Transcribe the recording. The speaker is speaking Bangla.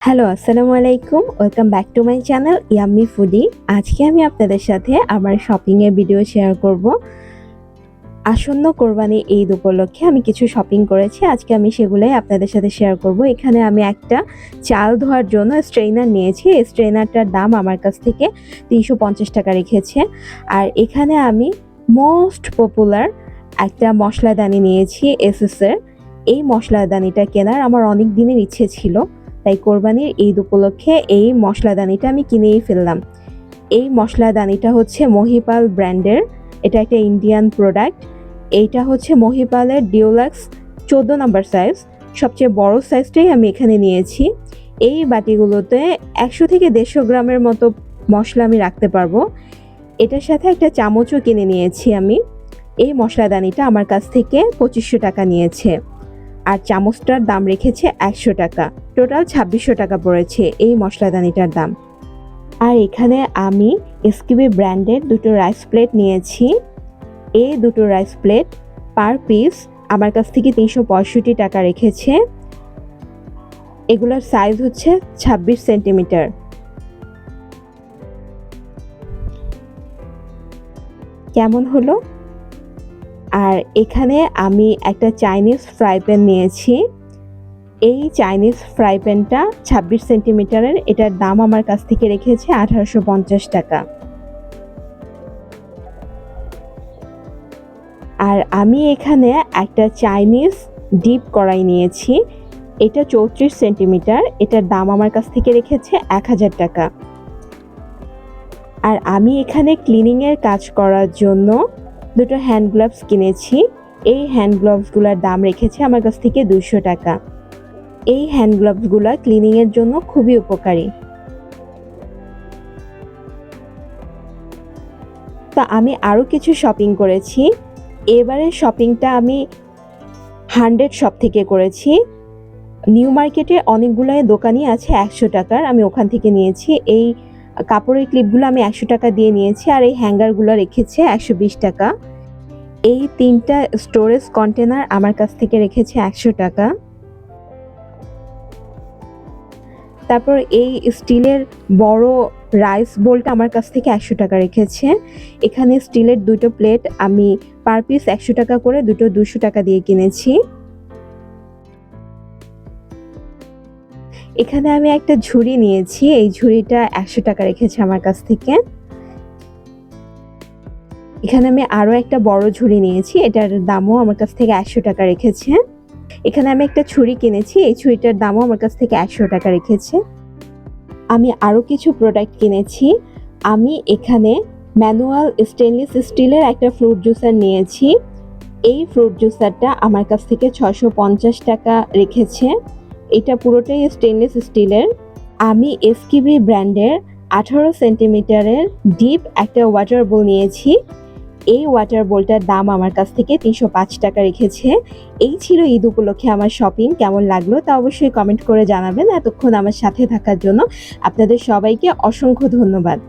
হ্যালো, আসসালামু আলাইকুম। Welcome back to my channel yummy foodie. আজকে আমি আপনাদের সাথে আমার শপিংয়ের ভিডিও শেয়ার করব। আসন্ন কোরবানি ঈদ উপলক্ষে আমি কিছু শপিং করেছি। আজকে আমি সেগুলাই আপনাদের সাথে শেয়ার করব। এখানে আমি একটা চাল ধোয়ার জন্য স্ট্রেইনার নিয়েছি। এই স্ট্রেইনারটার দাম আমার কাছ থেকে ৩৫০ টাকা রেখেছে। আর এখানে আমি মোস্ট পপুলার একটা মশলাদানি নিয়েছি এসএসের। এই মশলাদানিটা কেনার আমার অনেক দিনের ইচ্ছে ছিল। তাই কোরবানির ঈদ উপলক্ষে এই মশলাদানিটা আমি কিনেই ফেললাম। এই মশলাদানিটা হচ্ছে মহিপাল ব্র্যান্ডের। এটা একটা ইন্ডিয়ান প্রোডাক্ট। এইটা হচ্ছে মহিপালের ডিওলাক্স ১৪ নাম্বার সাইজ। সবচেয়ে বড় সাইজটাই আমি এখানে নিয়েছি। এই বাটিগুলোতে ১০০ থেকে ১৫০ গ্রামের মতো মশলা আমি রাখতে পারবো। এটার সাথে একটা চামচও কিনে নিয়েছি আমি। এই মশলাদানিটা আমার কাছ থেকে ২৫০০ টাকা নিয়েছে। আর চামচটার দাম রেখেছে ১০০ টাকা। টোটাল ২৬০০ টাকা পড়েছে এই মশলাদানিটার দাম। আর এখানে আমি এসকিবি ব্র্যান্ডের দুটো রাইস প্লেট নিয়েছি। এই দুটো রাইস প্লেট পার পিস আমার কাছ থেকে ৩৬৫ টাকা রেখেছে। এগুলোর সাইজ হচ্ছে ২৬ সেন্টিমিটার। কেমন হলো? আর এখানে আমি একটা চাইনিজ ফ্রাই প্যান নিয়েছি। এই চাইনিজ ফ্রাই প্যানটা ২৬ সেন্টিমিটারের। এটার দাম আমার কাছ থেকে রেখেছে ১৮৫০ টাকা। আর আমি এখানে একটা চাইনিজ ডিপ কড়াই নিয়েছি। এটা ৩৪ সেন্টিমিটার। এটার দাম আমার কাছ থেকে রেখেছে ১০০০ টাকা। আর আমি এখানে ক্লিনিংয়ের কাজ করার জন্য দুটো হ্যান্ড গ্লাভস কিনেছি। এই হ্যান্ড গ্লাভসগুলোর দাম রেখেছে আমার কাছ থেকে ২০০ টাকা। এই হ্যান্ড গ্লাভসগুলো ক্লিনিংয়ের জন্য খুবই উপকারী। তো আমি আরও কিছু শপিং করেছি। এবারের শপিংটা আমি 100 শপ থেকে করেছি। নিউ মার্কেটে অনেকগুলাই দোকানই আছে ১০০ টাকার। আমি ওখান থেকে নিয়েছি। এই কাপড়ের ক্লিপগুলো আমি ১০০ টাকা দিয়ে নিয়েছি। আর এই হ্যাঙ্গারগুলো রেখেছে ১২০ টাকা। এই ৩টা স্টোরেজ কন্টেনার আমার কাছ থেকে রেখেছে ১০০ টাকা। তারপর এই স্টিলের বড় রাইস বোলটা আমার কাছ থেকে ১০০ টাকা রেখেছে। এখানে স্টিলের দুটো প্লেট আমি পার পিস ১০০ টাকা করে দুটো ২০০ টাকা দিয়ে কিনেছি। এখানে আমি একটা ঝুড়ি নিয়েছি। এই ঝুড়িটা ১০০ টাকা রেখেছে আমার কাছ থেকে। এখানে আমি আরও একটা বড় ঝুড়ি নিয়েছি। এটার দামও আমার কাছ থেকে ১০০ টাকা রেখেছে। এখানে আমি একটা ছুরি কিনেছি। এই ছুরিটার দামও আমার কাছ থেকে ১০০ টাকা রেখেছে। আমি আরও কিছু প্রোডাক্ট কিনেছি। আমি এখানে ম্যানুয়াল স্টেনলেস স্টিলের একটা ফ্রুট জুসার নিয়েছি। এই ফ্রুট জুসারটা আমার কাছ থেকে ৬৫০ টাকা রেখেছে। এটা পুরোটাই স্টেনলেস স্টিলের। আমি এসকিবি ব্র্যান্ডের ১৮ সেন্টিমিটারের ডিপ একটা ওয়াটার বোল নিয়েছি। এই ওয়াটার বোলটার দাম আমার কাছ থেকে ৩০৫ টাকা রেখেছে। এই ছিল ঈদ উপলক্ষে আমার শপিং। কেমন লাগলো তা অবশ্যই কমেন্ট করে জানাবেন। এতক্ষণ আমার সাথে থাকার জন্য আপনাদের সবাইকে অসংখ্য ধন্যবাদ।